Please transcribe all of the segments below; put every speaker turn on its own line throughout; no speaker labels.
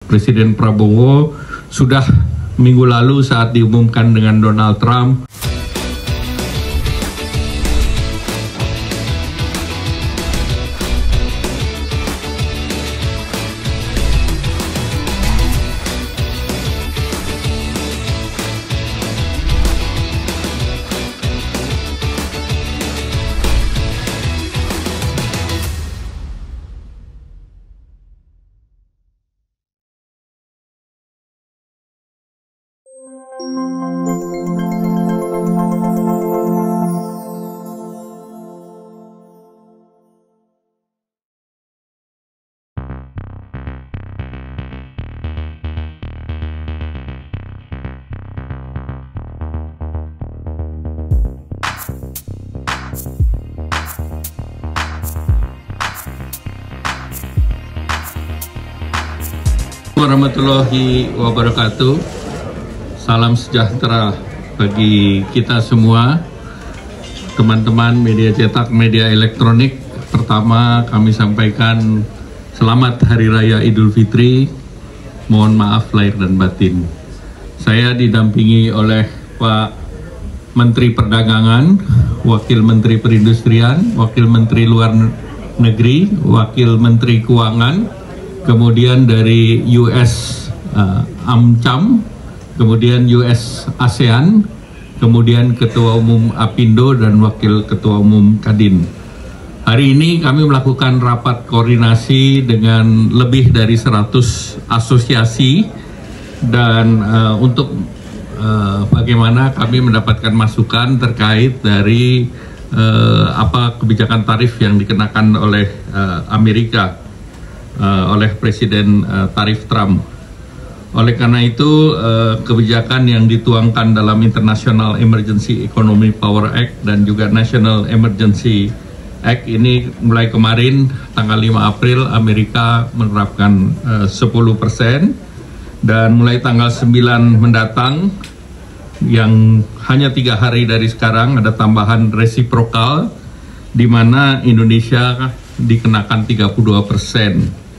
Presiden Prabowo sudah minggu lalu saat diumumkan dengan Donald Trump. Warahmatullahi wabarakatuh. Salam sejahtera bagi kita semua, teman-teman media cetak, media elektronik. Pertama kami sampaikan selamat Hari Raya Idul Fitri. Mohon maaf lahir dan batin. Saya didampingi oleh Pak Menteri Perdagangan, Wakil Menteri Perindustrian, Wakil Menteri Luar Negeri, Wakil Menteri Keuangan, kemudian dari US AmCham, kemudian US ASEAN, kemudian Ketua Umum Apindo dan Wakil Ketua Umum Kadin. Hari ini kami melakukan rapat koordinasi dengan lebih dari 100 asosiasi dan untuk bagaimana kami mendapatkan masukan terkait dari apa kebijakan tarif yang dikenakan oleh Amerika oleh Presiden tarif Trump. Oleh karena itu, kebijakan yang dituangkan dalam International Emergency Economic Power Act dan juga National Emergency Act ini mulai kemarin tanggal 5 April Amerika menerapkan 10% dan mulai tanggal 9 mendatang yang hanya 3 hari dari sekarang ada tambahan resiprokal di mana Indonesia dikenakan 32%.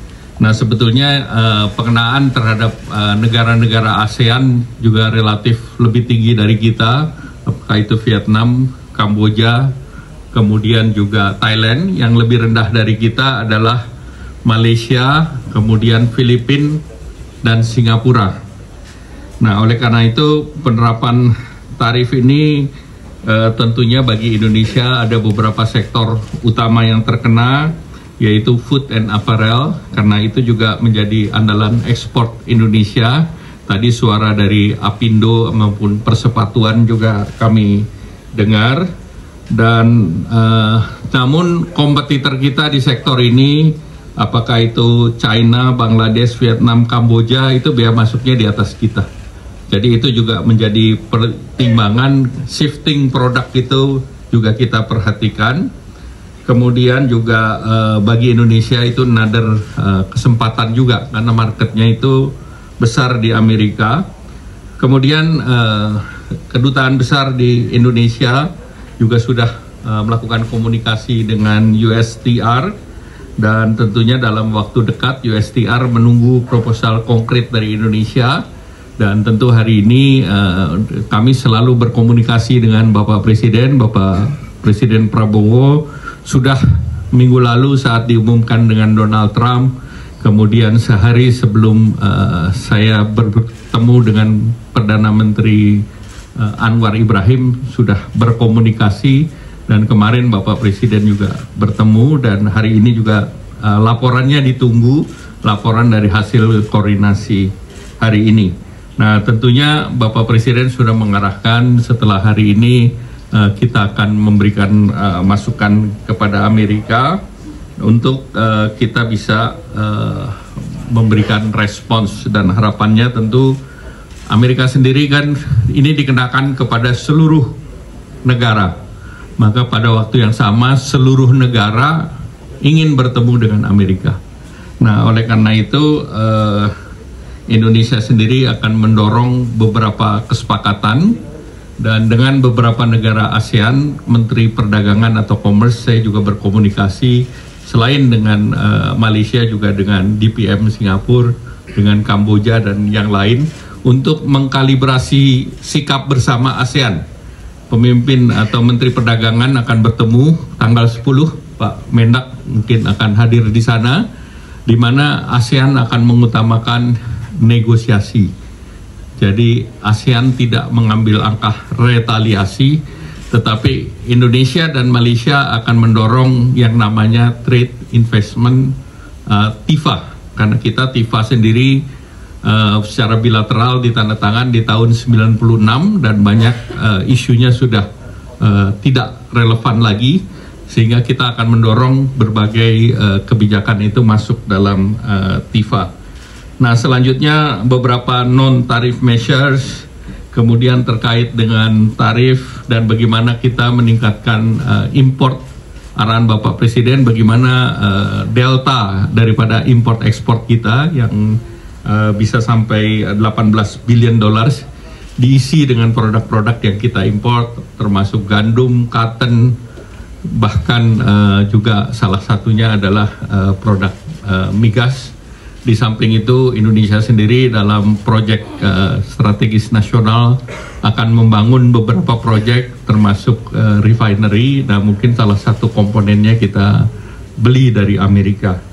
Nah, sebetulnya pengenaan terhadap negara-negara ASEAN juga relatif lebih tinggi dari kita, apakah itu Vietnam, Kamboja, kemudian juga Thailand. Yang lebih rendah dari kita adalah Malaysia, kemudian Filipina, dan Singapura. Nah, oleh karena itu penerapan tarif ini tentunya bagi Indonesia ada beberapa sektor utama yang terkena, yaitu food and apparel, karena itu juga menjadi andalan ekspor Indonesia. Tadi suara dari Apindo maupun Persepatuan juga kami dengar. Dan namun kompetitor kita di sektor ini, apakah itu China, Bangladesh, Vietnam, Kamboja, itu biaya masuknya di atas kita. Jadi itu juga menjadi pertimbangan, shifting produk itu juga kita perhatikan. Kemudian juga bagi Indonesia itu another kesempatan juga karena marketnya itu besar di Amerika. Kemudian kedutaan besar di Indonesia juga sudah melakukan komunikasi dengan USTR dan tentunya dalam waktu dekat USTR menunggu proposal konkret dari Indonesia. Dan tentu hari ini kami selalu berkomunikasi dengan Bapak Presiden Prabowo. Sudah minggu lalu saat diumumkan dengan Donald Trump, kemudian sehari sebelum saya bertemu dengan Perdana Menteri Anwar Ibrahim sudah berkomunikasi, dan kemarin Bapak Presiden juga bertemu, dan hari ini juga laporannya ditunggu, laporan dari hasil koordinasi hari ini. Nah, tentunya Bapak Presiden sudah mengarahkan setelah hari ini kita akan memberikan masukan kepada Amerika untuk kita bisa memberikan respons, dan harapannya tentu Amerika sendiri kan ini dikenakan kepada seluruh negara, maka pada waktu yang sama seluruh negara ingin bertemu dengan Amerika. Nah, oleh karena itu Indonesia sendiri akan mendorong beberapa kesepakatan. Dan dengan beberapa negara ASEAN, Menteri Perdagangan atau Commerce, saya juga berkomunikasi selain dengan Malaysia juga dengan DPM Singapura, dengan Kamboja dan yang lain untuk mengkalibrasi sikap bersama ASEAN. Pemimpin atau Menteri Perdagangan akan bertemu tanggal 10, Pak Mendak mungkin akan hadir di sana, di mana ASEAN akan mengutamakan negosiasi. Jadi ASEAN tidak mengambil langkah retaliasi, tetapi Indonesia dan Malaysia akan mendorong yang namanya trade investment TIFA, karena kita TIFA sendiri secara bilateral ditandatangan di tahun 96 dan banyak isunya sudah tidak relevan lagi, sehingga kita akan mendorong berbagai kebijakan itu masuk dalam TIFA. Nah, selanjutnya beberapa non-tarif measures, kemudian terkait dengan tarif dan bagaimana kita meningkatkan import. Arahan Bapak Presiden bagaimana delta daripada import ekspor kita yang bisa sampai 18 billion dollars diisi dengan produk-produk yang kita import, termasuk gandum, cotton, bahkan juga salah satunya adalah produk migas. Di samping itu Indonesia sendiri dalam proyek strategis nasional akan membangun beberapa proyek termasuk refinery, dan mungkin salah satu komponennya kita beli dari Amerika.